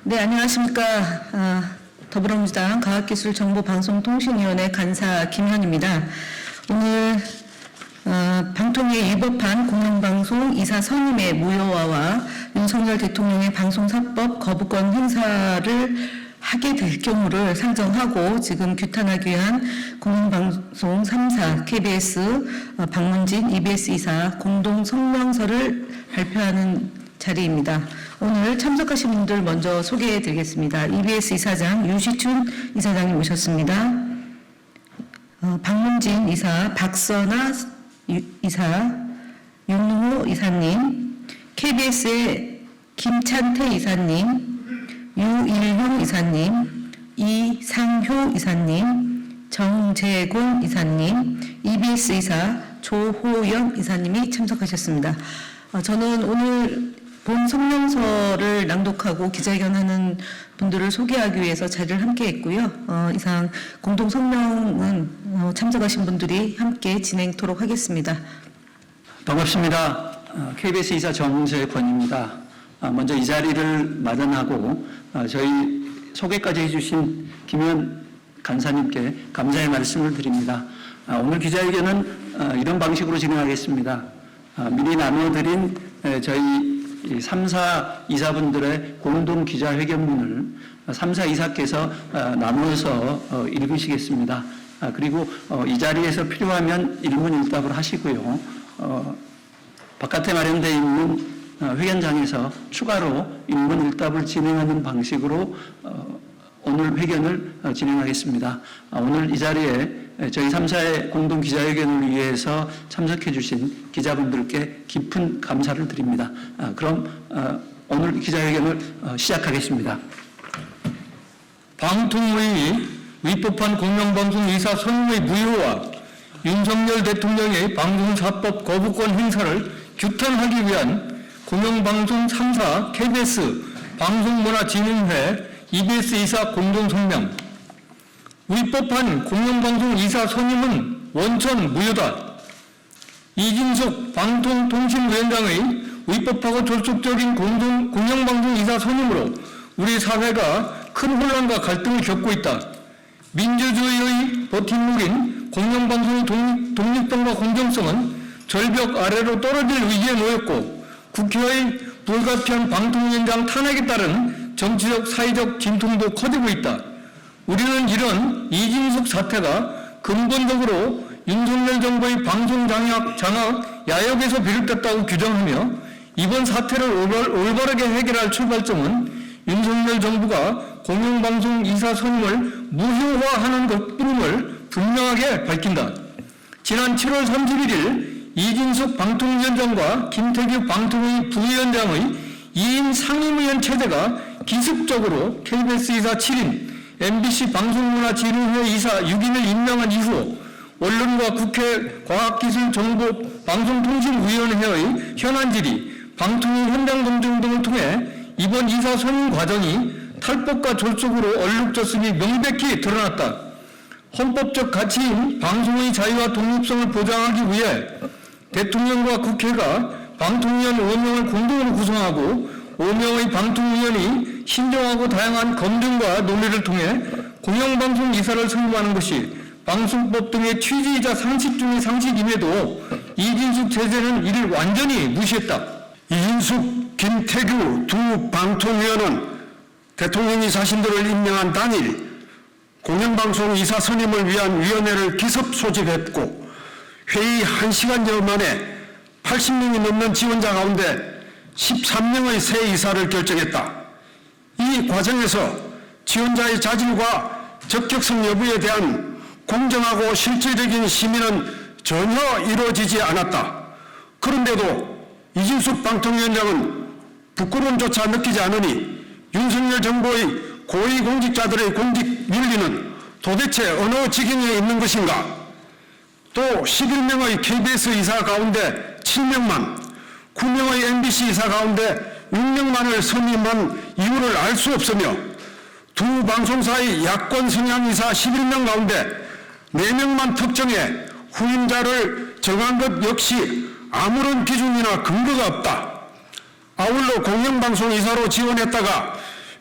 네, 안녕하십니까. 더불어민주당 과학기술정보방송통신위원회 간사 김현입니다. 오늘 방통위에 위법한 공영방송 이사 선임의 무효화와 윤석열 대통령의 방송사법 거부권 행사를 하게 될 경우를 상정하고 지금 규탄하기 위한 공영방송 3사 KBS, 박문진, EBS 이사 공동 성명서를 발표하는 자리입니다. 오늘 참석하신 분들 먼저 소개해 드리겠습니다. EBS 이사장 유시춘 이사장님 오셨습니다. 박문진 이사, 박선아 이사, 윤호 이사님, KBS의 김찬태 이사님, 유일용 이사님, 이상효 이사님, 정재곤 이사님, EBS 이사 조호영 이사님이 참석하셨습니다. 저는 오늘 본 성명서를 낭독하고 기자회견하는 분들을 소개하기 위해서 자리를 함께 했고요. 이상 공동 성명은 참석하신 분들이 함께 진행토록 하겠습니다. 반갑습니다. KBS 이사 정재권입니다. 먼저 이 자리를 마련하고 저희 소개까지 해주신 김현 간사님께 감사의 말씀을 드립니다. 오늘 기자회견은 이런 방식으로 진행하겠습니다. 미리 나눠드린 저희 3사 이사분들의 공동 기자회견문을 3사 이사께서 나눠서 읽으시겠습니다. 그리고 이 자리에서 필요하면 일문일답을 하시고요. 바깥에 마련되어 있는 회견장에서 추가로 일문일답을 진행하는 방식으로 오늘 회견을 진행하겠습니다. 오늘 이 자리에 저희 3사의 공동 기자회견을 위해서 참석해 주신 기자분들께 깊은 감사를 드립니다. 그럼 오늘 기자회견을 시작하겠습니다. 방통위 위법한 공영방송 이사 선임의 무효와 윤석열 대통령의 방송사법 거부권 행사를 규탄하기 위한 공영방송 3사 KBS 방송문화진흥회 EBS 이사 공동성명. 위법한 공영방송 이사 선임은 원천 무효다. 이진숙 방통통신위원장의 위법하고 졸속적인 공영방송 이사 선임으로 우리 사회가 큰 혼란과 갈등을 겪고 있다. 민주주의의 버팀목인 공영방송의 독립성과 공정성은 절벽 아래로 떨어질 위기에 놓였고 국회의 불가피한 방통위원장 탄핵에 따른 정치적, 사회적 진통도 커지고 있다. 우리는 이런 이진숙 사태가 근본적으로 윤석열 정부의 방송 장악 야욕에서 비롯됐다고 규정하며 이번 사태를 올바르게 해결할 출발점은 윤석열 정부가 공영방송 이사 선임을 무효화하는 것뿐임을 분명하게 밝힌다. 지난 7월 31일 이진숙 방통위원장과 김태규 방통위 부위원장의 2인 상임위원 체제가 기습적으로 KBS 이사 7인, MBC 방송문화진흥회 이사 6인을 임명한 이후 언론과 국회 과학기술정보방송통신위원회의 현안질의, 방통위 현장 검증 등을 통해 이번 이사 선임 과정이 탈법과 졸속으로 얼룩졌음이 명백히 드러났다. 헌법적 가치인 방송의 자유와 독립성을 보장하기 위해 대통령과 국회가 방통위원 5명을 공동으로 구성하고 5명의 방통위원이 신중하고 다양한 검증과 논의를 통해 공영방송 이사를 선임하는 것이 방송법 등의 취지이자 상식 중의 상식임에도 이진숙 제재는 이를 완전히 무시했다. 이진숙, 김태규 두 방통위원은 대통령이 자신들을 임명한 당일 공영방송 이사 선임을 위한 위원회를 기습 소집했고 회의 1시간여 만에 80명이 넘는 지원자 가운데 13명의 새 이사를 결정했다. 이 과정에서 지원자의 자질과 적격성 여부에 대한 공정하고 실질적인 심의는 전혀 이루어지지 않았다. 그런데도 이진숙 방통위원장은 부끄러움조차 느끼지 않으니 윤석열 정부의 고위공직자들의 공직 윤리는 도대체 어느 지경에 있는 것인가? 또 11명의 KBS 이사 가운데 7명만, 9명의 MBC 이사 가운데 6명만을 선임한 이유를 알 수 없으며 두 방송사의 야권 성향 이사 11명 가운데 4명만 특정해 후임자를 정한 것 역시 아무런 기준이나 근거가 없다. 아울러 공영방송 이사로 지원했다가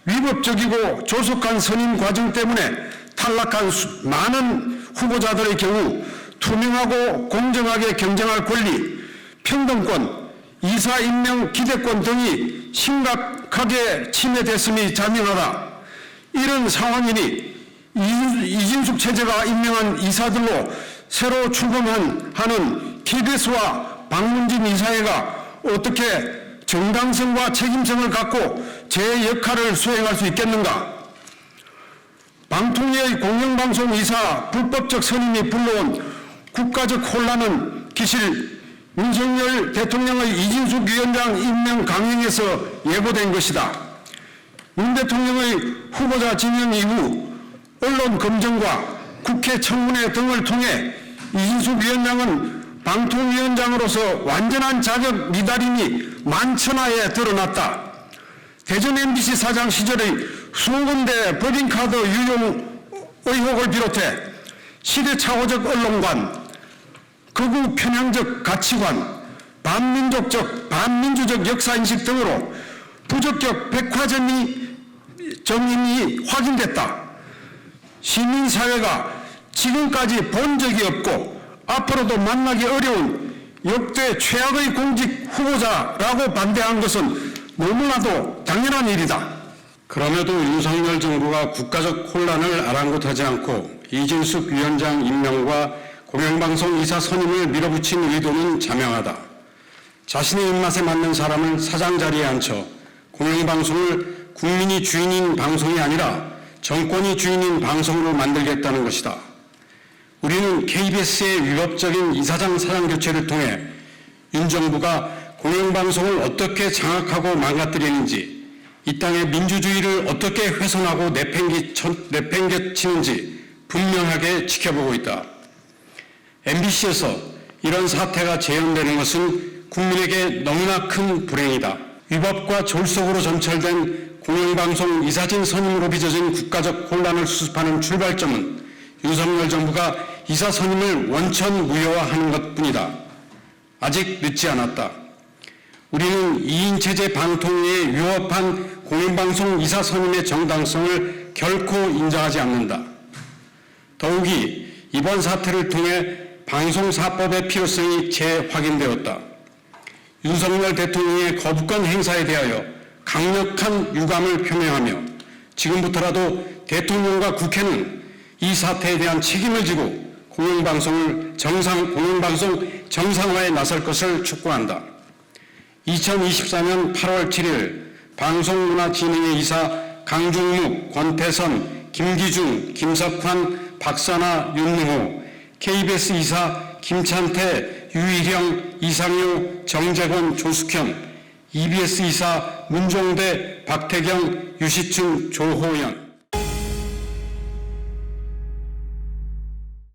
위법적이고 조속한 선임 과정 때문에 탈락한 많은 후보자들의 경우 투명하고 공정하게 경쟁할 권리, 평등권, 이사 임명 기대권 등이 심각하게 침해됐음이 자명하다. 이런 상황이니 이진숙 체제가 임명한 이사들로 새로 출범하는 KBS와 박문진 이사회가 어떻게 정당성과 책임성을 갖고 제 역할을 수행할 수 있겠는가? 방통위의 공영방송 이사 불법적 선임이 불러온 국가적 혼란은 기실 윤석열 대통령의 이진숙 위원장 임명 강행에서 예고된 것이다. 윤 대통령의 후보자 지명 이후 언론 검증과 국회 청문회 등을 통해 이진숙 위원장은 방통위원장으로서 완전한 자격 미달임이 만천하에 드러났다. 대전 MBC 사장 시절의 수군대 법인카드 유용 의혹을 비롯해 시대착오적 언론관, 극우 편향적 가치관, 반민족적, 반민주적 역사인식 등으로 부적격 백화점이 정임이 확인됐다. 시민사회가 지금까지 본 적이 없고 앞으로도 만나기 어려운 역대 최악의 공직 후보자라고 반대한 것은 너무나도 당연한 일이다. 그럼에도 윤석열 정부가 국가적 혼란을 아랑곳하지 않고 이진숙 위원장 임명과 공영방송 이사 선임을 밀어붙인 의도는 자명하다. 자신의 입맛에 맞는 사람을 사장 자리에 앉혀 공영방송을 국민이 주인인 방송이 아니라 정권이 주인인 방송으로 만들겠다는 것이다. 우리는 KBS의 위법적인 이사장 사장 교체를 통해 윤 정부가 공영방송을 어떻게 장악하고 망가뜨리는지, 이 땅의 민주주의를 어떻게 훼손하고 내팽개치는지 분명하게 지켜보고 있다. MBC에서 이런 사태가 재현되는 것은 국민에게 너무나 큰 불행이다. 위법과 졸속으로 점철된 공영방송 이사진 선임으로 빚어진 국가적 혼란을 수습하는 출발점은 윤석열 정부가 이사 선임을 원천 무효화하는 것뿐이다. 아직 늦지 않았다. 우리는 2인 체제 방통위의 위협한 공영방송 이사 선임의 정당성을 결코 인정하지 않는다. 더욱이 이번 사태를 통해 방송사법의 필요성이 재확인되었다. 윤석열 대통령의 거부권 행사에 대하여 강력한 유감을 표명하며 지금부터라도 대통령과 국회는 이 사태에 대한 책임을 지고 공영방송 정상화에 나설 것을 촉구한다. 2024년 8월 7일 방송문화진흥회 이사 강중묵, 권태선, 김기중, 김석환, 박선아, 윤능호, KBS 이사 김찬태, 유일형, 이상효, 정재권, 조숙현, EBS 이사 문종대, 박태경, 유시춘, 조호연,